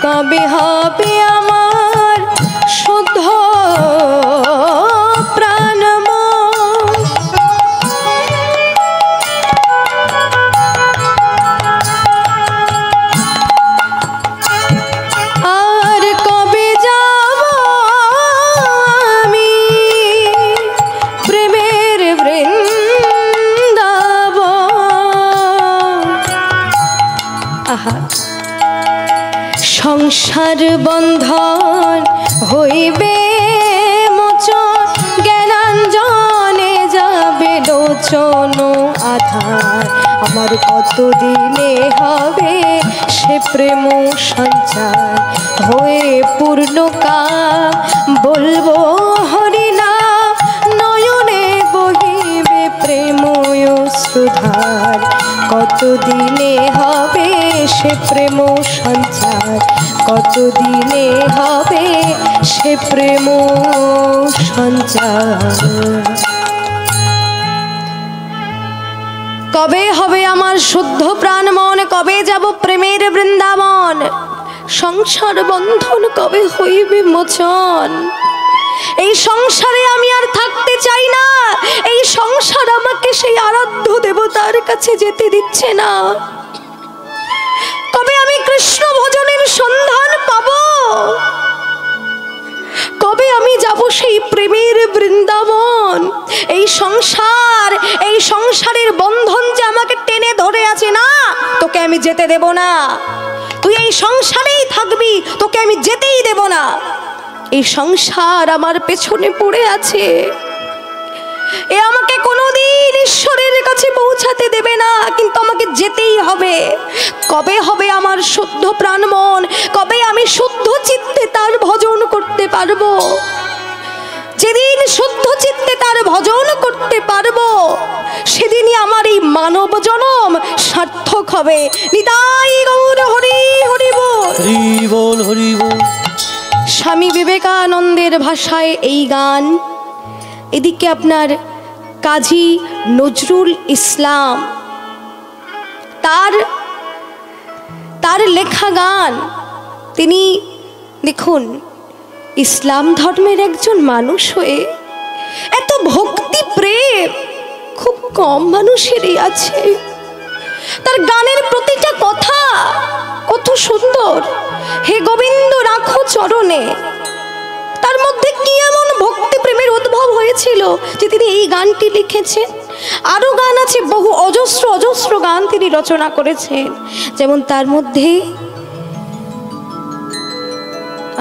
কবে হবে আমার শুদ্ধ প্রাণময়। আর কবে যাব আমি প্রেমের বৃন্দাবন। আহা, সংসার বন্ধন হইবে মোচন, জ্ঞানাঞ্জনে যাবে লোচন আধার, আমার কতদিনে হবে সে প্রেম সঞ্চার, হয়ে পূর্ণকাম বলবো হরিনাম, নয়নে বহিবে প্রেম শ্রুধার, কতদিনে হবে সে প্রেম সঞ্চার, কতদিনে হবে সে প্রেম সঞ্চার। কবে হবে আমার শুদ্ধ প্রাণ মন, কবে যাব প্রেমের বৃন্দাবন, সংসার বন্ধন কবে হইবে মোচন। এই সংসারে আমি আর থাকতে চাই না, এই সংসার আমাকে সেই আরাধ্য দেবতার কাছে যেতে দিচ্ছে না। কবে আমি কৃষ্ণ ভজনের সন্ধান পাব, কবে আমি যাব সেই প্রেমের বৃন্দাবন। এই সংসারের বন্ধন যে আমাকে টেনে ধরে আছে, না তোকে আমি যেতে দেব না, তুই এই সংসারেই থাকবি, তোকে আমি যেতেই দেব না। এই সংসার আমার পেছনে পড়ে আছে, এ আমাকে কোনোদিন ঈশ্বরের কাছে পৌঁছাতে দেবে না, কিন্তু আমাকে যেতেই হবে। কবে হবে আমার শুদ্ধ প্রাণ মন, কবে আমি শুদ্ধ চিত্তে তার ভজন করতে পারবো? যেদিন শুদ্ধ চিত্তে তার ভজন করতে পারবো, সেদিনই আমার এই মানব জনম সার্থক হবে। নিতাই গৌর হরি হরি বল, হরি বল, হরি বল। স্বামী বিবেকানন্দের ভাষায় এই গান। এদিকে আপনার কাজী নজরুল ইসলাম, তার লেখা গান। তিনি দেখুন, ইসলাম ধর্মের একজন মানুষ হয়ে এত ভক্তি প্রেম খুব কম মানুষেরই আছে। তার গানের প্রতিটা কথা কত সুন্দর, হে গোবিন্দ রাখো চরণে। তার মধ্যে কি এমন ভক্তি প্রেমের উদ্ভব হয়েছিল যে তিনি এই গানটি লিখেছেন? আরো গান আছে, বহু অজস্র গান তিনি রচনা করেছেন। যেমন তার মধ্যে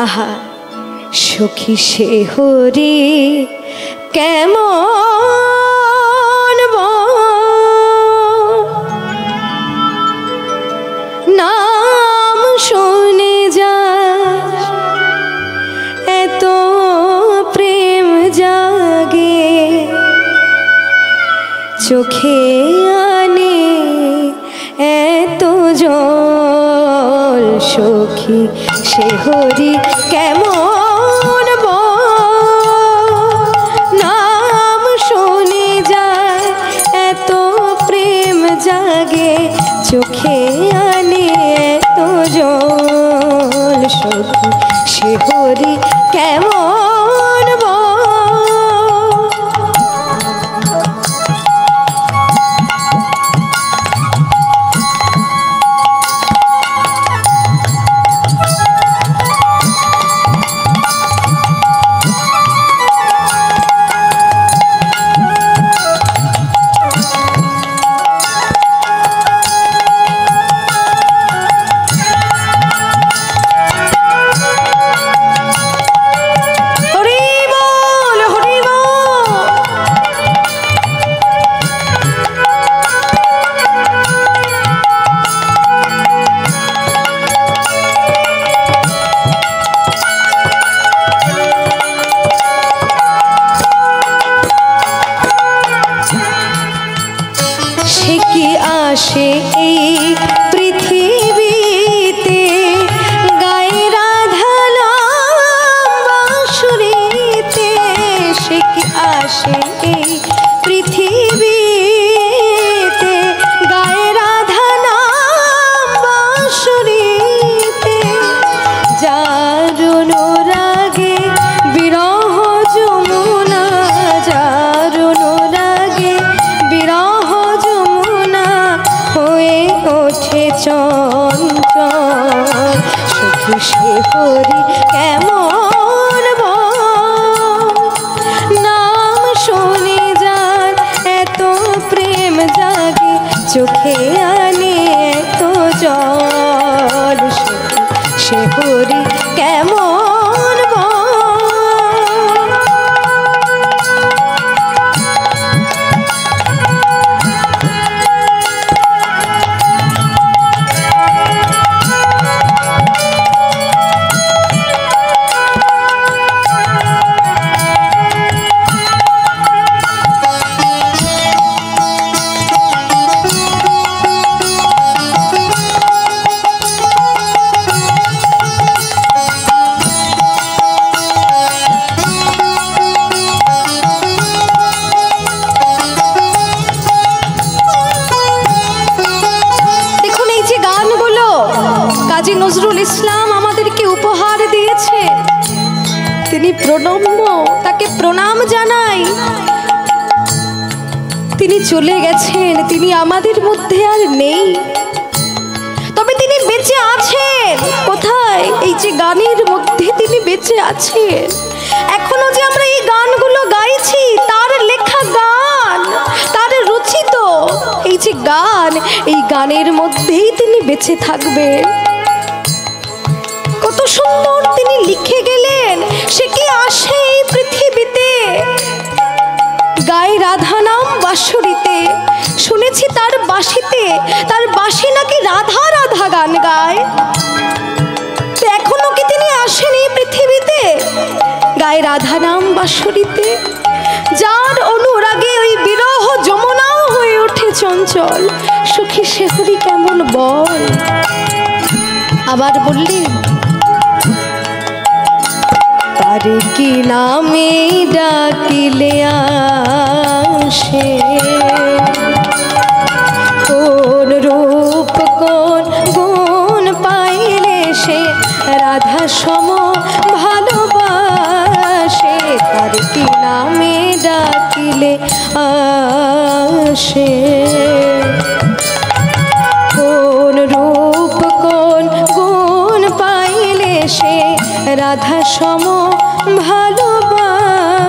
আহা, সখী সে হরি কেমন নাম শুনে যা এত প্রেম জাগে, চোখে আনে এত জল, সখী সে হরি কেমন নাম শুনে যায়, এত প্রেম জাগে, চোখে আনে এত জল, সখী সে হরি কেমন হরি কেমন নাম শুনে যার এত প্রেম জাগে চোখে আনে এত জল সে হরি কেমন নজরুল ইসলাম আমাদেরকে উপহার দিয়েছে, তিনি প্রণম্য, তাকে প্রণাম জানাই। তিনি চলে গেছেন, তিনি আমাদের মধ্যে আর নেই, তবে তিনি বেঁচে আছেন। কোথায়? এই যে গানের মধ্যে তিনি বেঁচে আছেন। এখনো যে আমরা এই গানগুলো গাইছি, তার লেখা গান, তার রচিত এই যে গান, এই গানের মধ্যেই তিনি বেঁচে থাকবেন। কত সুন্দর তিনি লিখে গেলেন। সে কি আসে এই পৃথিবীতে, গায়ে রাধা নাম বাঁশুরিতে, শুনেছি তার বাঁশিতে, তার বাঁশি নাকি রাধা রাধা গান গায়। এখনো কি তিনি আসেন এই পৃথিবীতে, গায়ে রাধা নাম বাঁশুরিতে? যার অনুরাগে ওই বিরহ যমুনাও হয়ে ওঠে চঞ্চল, সুখী সে হরি কেমন বল। আবার বললেন, তারে কি নামে ডাকিলে আসে, কোন রূপ কোন গুণ পাইলে সে রাধা সম ভালোবাসে। তারে কি নামে ডাকিলে আসে, কোন রূপ কোন গুণ পাইলে সে রাধা সম ভালোবাসে।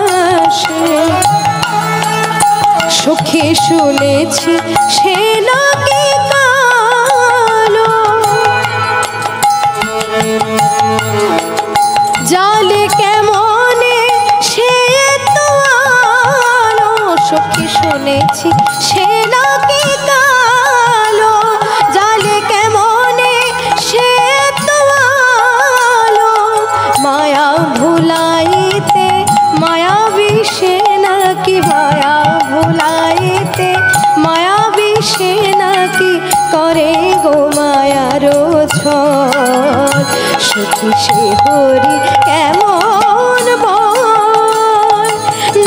সুখে শুনেছি সে নাকি কালো, জালে কেমনে সে তো আলো। সুখে শুনেছি সে নাকি কালো, জালে কেমনে সে তো আলো। মায়া ভুলাইতে মায়া বিষে নাকি, মায়া ভুলাইতে মায়া বিষে নাকি করে গো মায়ারো ছল। সুখী সে হরি কেমন বল,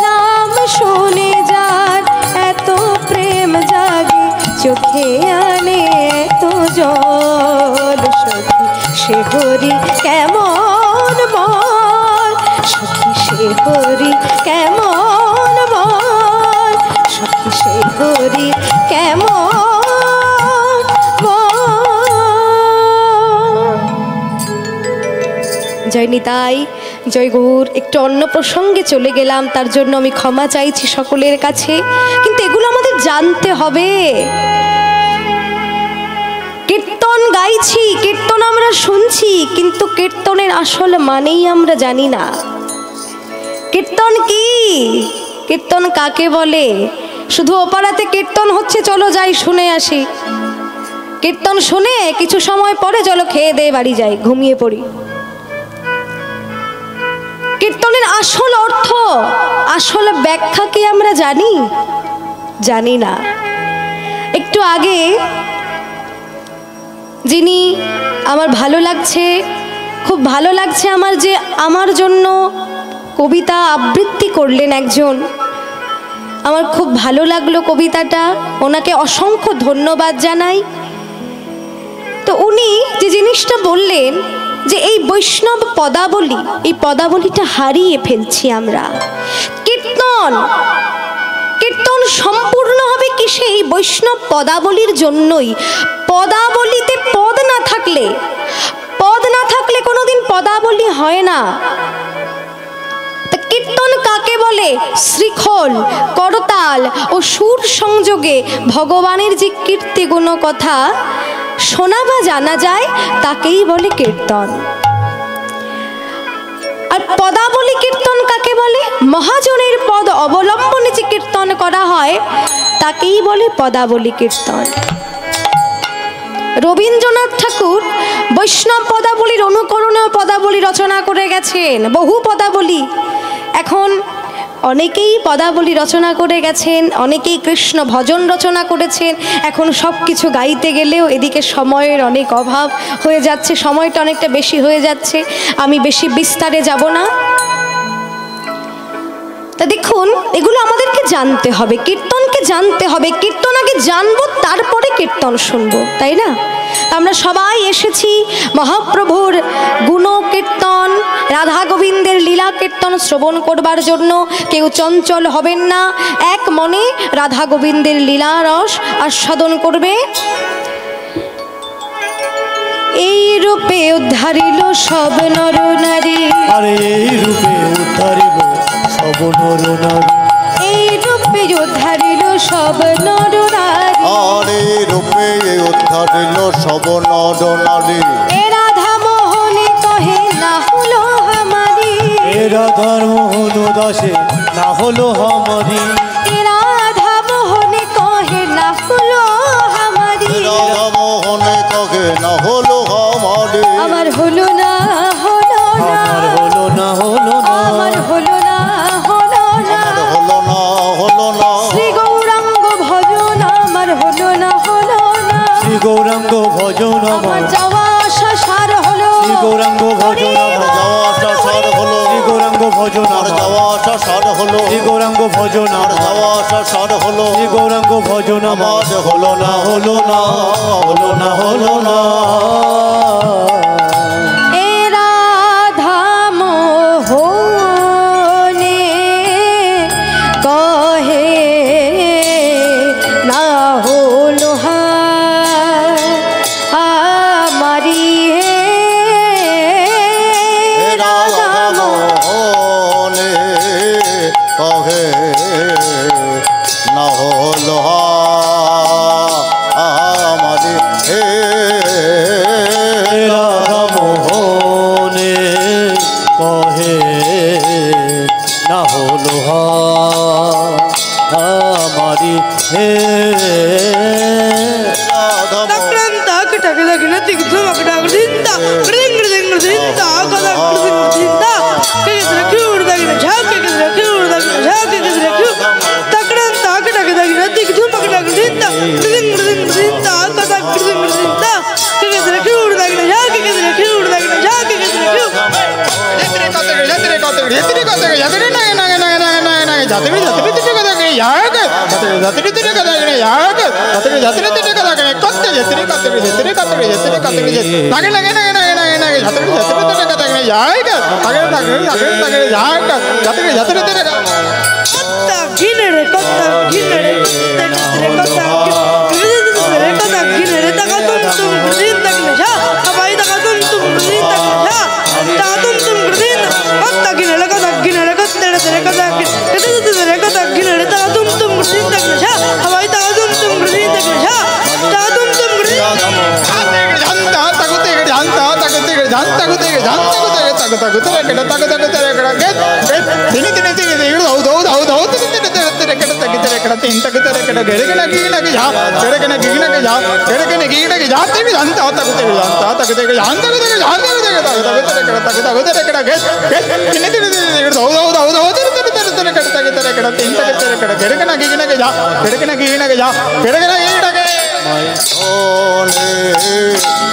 নাম শুনে যার এত প্রেম জাগে চোখে আনে এত জল। সুখী সে হরি কেমন বল, সুখী সে হরি কেমন বল, সুখী সে হরি কেমন বল। জয় নিতাই, জয় গৌর। একটু অন্য প্রসঙ্গে চলে গেলাম, তার জন্য আমি ক্ষমা চাইছি সকলের কাছে, কিন্তু এগুলো আমাদের জানতে হবে। কীর্তন গাইছি, কীর্তন আমরা শুনছি, কিন্তু কীর্তনের আসল মানেই আমরা জানি না। কীর্তন কি? কীর্তন কাকে বলে? শুধু ওপারাতে কীর্তন হচ্ছে, চলো যাই শুনে আসি। কীর্তন শুনে কিছু সময় পরে চলো খেয়ে দিয়ে বাড়ি যাই, ঘুমিয়ে পড়ি। কীর্তনের আসল অর্থ, আসল ব্যাখ্যা কি আমরা জানি? জানি না। একটু আগে যিনি আমার ভালো লাগছে, খুব ভালো লাগছে আমার, যে আমার জন্য কবিতা আবৃত্তি করলেন একজন, আমার খুব ভালো লাগলো কবিতাটা, ওনাকে অসংখ্য ধন্যবাদ জানাই। তো উনি যে জিনিসটা বললেন যে এই বৈষ্ণব পদাবলী, এই পদাবলীটা হারিয়ে ফেলছি আমরা। কীর্তন, কীর্তন সম্পূর্ণ হবে কিসে? এই বৈষ্ণব পদাবলীর জন্যই। পদাবলীতে পদ না থাকলে, পদ না থাকলে কোনোদিন পদাবলী হয় না। তা কীর্তন কাকে বলে? শৃখল, করতাল ও সুর সংযোগে ভগবানের যে কীর্তি গুণ কথা শোনা বা জানা যায় তাকেই বলে কীর্তন। আর পদাবলী কীর্তন কাকে বলে? মহাজনের পদ অবলম্বনে যে কীর্তন করা হয় তাকেই বলে পদাবলী কীর্তন। রবীন্দ্রনাথ ঠাকুর বৈষ্ণব পদাবলীর অনুকরণে পদাবলী রচনা করে গেছেন, বহু পদাবলী। এখন অনেকেই পদাবলী রচনা করে গেছেন, অনেকেই কৃষ্ণ ভজন রচনা করেছেন। এখন সব কিছু গাইতে গেলেও এদিকে সময়ের অনেক অভাব হয়ে যাচ্ছে, সময়টা অনেকটা বেশি হয়ে যাচ্ছে, আমি বেশি বিস্তারে যাব না। তা দেখুন, এগুলো আমাদেরকে জানতে হবে, কীর্তনকে জানতে হবে। কীর্তন আগে জানবো, তারপরে কীর্তন শুনবো, তাই না? আমরা সবাই এসেছি মহাপ্রভুর গুণ কীর্তন, রাধা গোবিন্দের লীলা কীর্তন শ্রবণ করবার জন্য। কেউ চঞ্চল হবেন না, এক মনে রাধা গোবিন্দের লীলা রস আস্বাদন করবে। এই রূপে উদ্ধারিল সব নর নারী, আরে এই রূপে উদ্ধারিল সব নর নারী, এই রূপে উদ্ধারিল সব নর নারী, আরে রূপে উদ্ধারিল সব নর নারী। এ রাধা মোহনে কহে না হলো আমারি, এ রাধার মোহন দাসে না হলো আমারি, এ রাধা মোহনে কহে না হলো আমারি, রাধা মোহনে কহে না হলো আমারে। আমার হলো না, হলো না, আমার হলো না, হলো না, আমার হলো না, হলো না, আমার হলো না, হলো না। শ্রী গৌরাঙ্গ ভজন আমার হলো না, হলো না, শ্রী গৌরাঙ্গ ভজন আমার আমার, যাওয়া আসা সার হলো, শ্রী গৌরাঙ্গ ভজন আমার, যাওয়া আসা সার হলো, শ্রী গৌরাঙ্গ ভজন আর আমার, যাওয়া আসা সার হলো, শ্রী গৌরাঙ্গ ভজন আর আমার, যাওয়া আসা সার হলো। শ্রী গৌরাঙ্গ ভজন আমার, হলো না, হলো না, হলো না, হলো না। এ রাধা মোহনে কহে না হলো আমারি, রাধা মোহনে কহে না হলো আমারে। হে রাধা মোহনে কহে না হলো আমারি, হে রাধা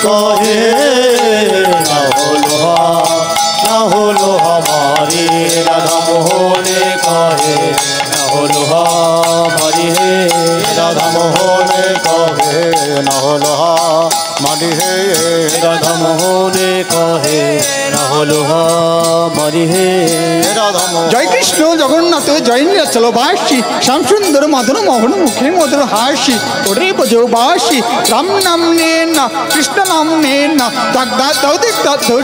কহে না হলো আমারি, রাধা মোহনে কহে না হলো আমারি, হে রাধা মোহনে কহে না হলো আমারে। রাধা মোহনে কহে না হলো মারি হে রাধা মোহন জয় কৃষ্ণ জগন্নাথ জয় নীলাচলবাসী শ্যাম সুন্দর মধুর মোহন মুখে মধুর হাসি ওরে বজবাসী রাম নাম নে না কৃষ্ণ নাম নে না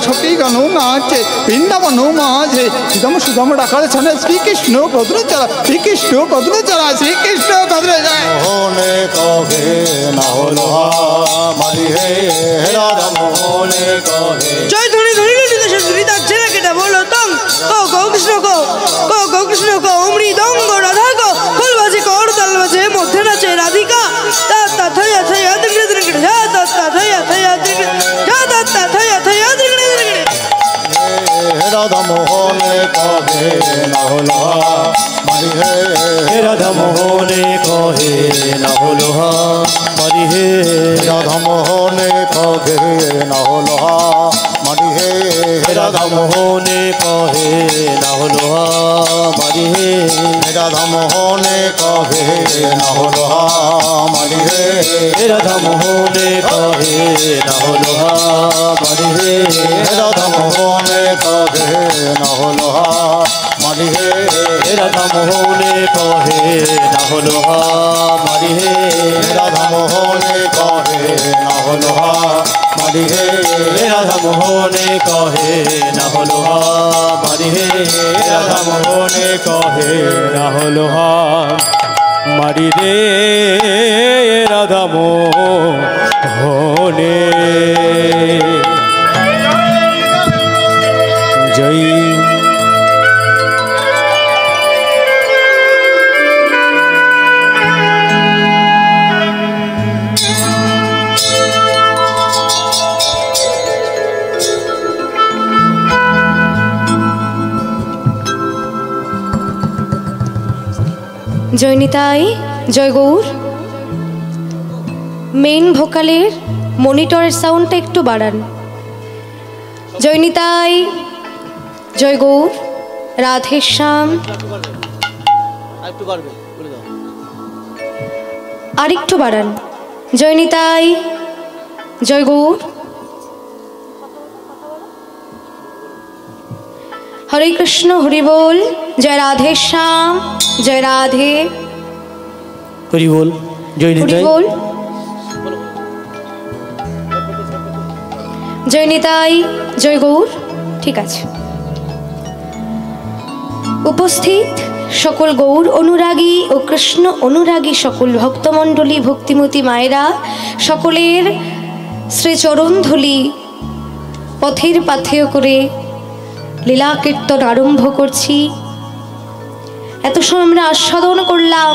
সতী গান নাচে বৃন্দাবন মাঝে সুদম সুদম ডাকার ছাড়া শ্রীকৃষ্ণ কদর চালা শ্রীকৃষ্ণ কদর চালা শ্রীকৃষ্ণ কদর যায় মোহনে কহে না হলো মারি হে রাধা মোহনে কহে জয় ধরি ধরি ধরি তার ছেলে কেটা বলো তং কো কৃষ্ণ কো কৃষ্ণ কো অমৃ দঙ্গ রাধা কো খোল বাজে কর তাল বাজে মধ্যে নাচে রাধিকা তা তা থয়া থয়া দিগড়ে দিগড়ে যা তা তা থয়া থয়া দিগড়ে যা তা তা থয়া থয়া দিগড়ে দিগড়ে রাধা মোহনে কহে না হলো মারি হে রাধা মোহনে কহে না হলো মারি হে রাধা মোহনে কহে না হলো মারি হে রাধা মোহনে কহে না হলো মারি হে রাধা মোহনে কহে না হলো মারি হে রাধা মোহনে কহে না হলো মারি হে রাধা মোহনে কহে না হলো মারি হে রাধা মোহনে কহে না হলো মারি হে রাধা মোহনে কহে না হলো মারি হে রাধা মোহনে কহে না হলো মারি হে রাধা মোহনে কহে না হলো মারি রে রাধা মোহনে জয় জয় নিতাই জয় গৌর মেইন ভোকালের মনিটরের সাউন্ডটা একটু বাড়ান জয় নিতাই জয় গৌর রাধেশ্যাম আর একটু বাড়ান জয় নিতাই জয় গৌর হরে কৃষ্ণ হরি বল জয় রাধেশ্যাম জয় রাধে হরি বল জয় হরি নিতাই বল জয় নিতাই জয় গৌর ঠিক আছে উপস্থিত সকল গৌর অনুরাগী ও কৃষ্ণ অনুরাগী সকল ভক্তমণ্ডলী ভক্তিমতী মায়েরা সকলের শ্রীচরণ ধুলি পথের পাথেয় করে লীলা কীর্তন আরম্ভ করছি। এত সময় আমরা আস্বাদন করলাম